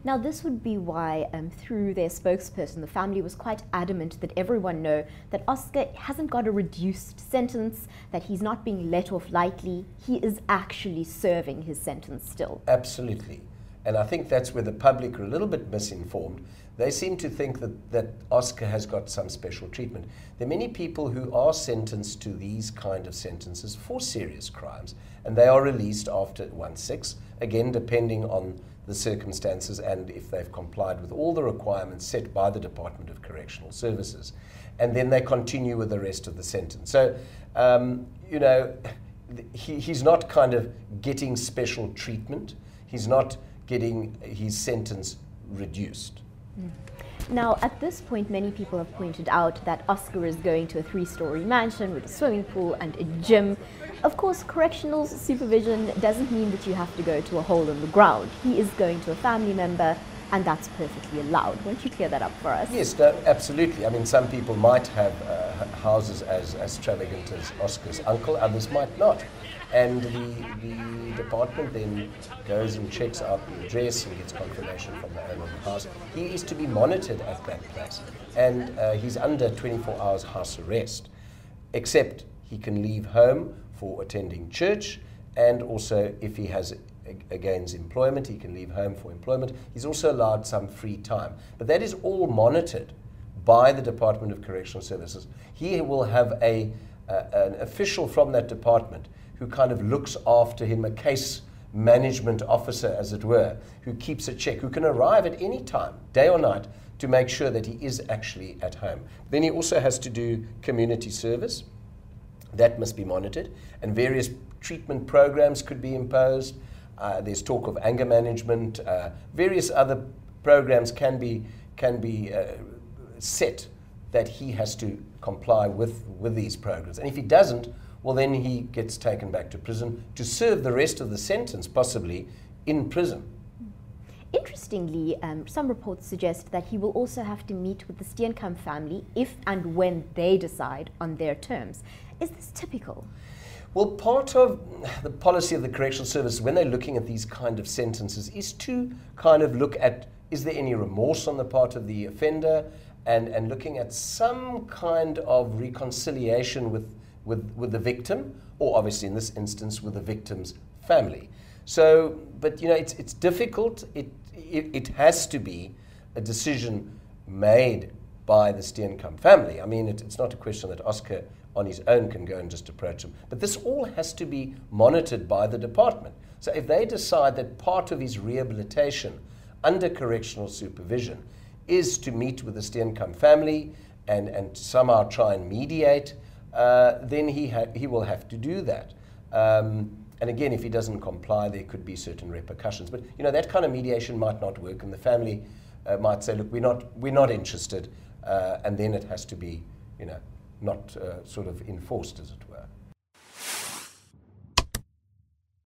Now, this would be why, through their spokesperson, the family was quite adamant that everyone know that Oscar hasn't got a reduced sentence, that he's not being let off lightly. He is actually serving his sentence still. Absolutely. And I think that's where the public are a little bit misinformed. They seem to think that Oscar has got some special treatment. There are many people who are sentenced to these kind of sentences for serious crimes, and they are released after 1/6, again, depending on the circumstances and if they've complied with all the requirements set by the Department of Correctional Services. And then they continue with the rest of the sentence. So, you know, he's not kind of getting special treatment. He's not getting his sentence reduced. Now, at this point, many people have pointed out that Oscar is going to a 3-story mansion with a swimming pool and a gym. Of course, correctional supervision doesn't mean that you have to go to a hole in the ground. He is going to a family member, and that's perfectly allowed. Won't you clear that up for us? Yes, no, absolutely. I mean, some people might have houses as extravagant as Oscar's uncle, others might not. And the department then goes and checks out the address and gets confirmation from the owner of the house. He is to be monitored at that place, and he's under 24 hours house arrest, except he can leave home for attending church, and also if he has gains employment, he can leave home for employment. He's also allowed some free time, but that is all monitored by the Department of Correctional Services. He will have an official from that department who kind of looks after him, a case management officer, as it were, who keeps a check, who can arrive at any time, day or night, to make sure that he is actually at home. Then he also has to do community service. That must be monitored, and various treatment programs could be imposed. There's talk of anger management. Various other programs can be set that he has to comply with these programs. And if he doesn't, well, then he gets taken back to prison to serve the rest of the sentence, possibly in prison. Interestingly, some reports suggest that he will also have to meet with the Steenkamp family if and when they decide on their terms. Is this typical? Well, part of the policy of the Correctional Service when they're looking at these kind of sentences is to kind of look at, is there any remorse on the part of the offender, and looking at some kind of reconciliation with the victim, or obviously in this instance with the victim's family. So, but you know, it's difficult. It has to be a decision made by the Steenkamp family. I mean, it's not a question that Oscar on his own can go and just approach him. But this all has to be monitored by the department. So if they decide that part of his rehabilitation under correctional supervision is to meet with the Steenkamp family and somehow try and mediate, then he will have to do that. And again, if he doesn't comply, there could be certain repercussions. But you know, that kind of mediation might not work, and the family might say, look, we're not interested, and then it has to be, you know, not sort of enforced, as it were.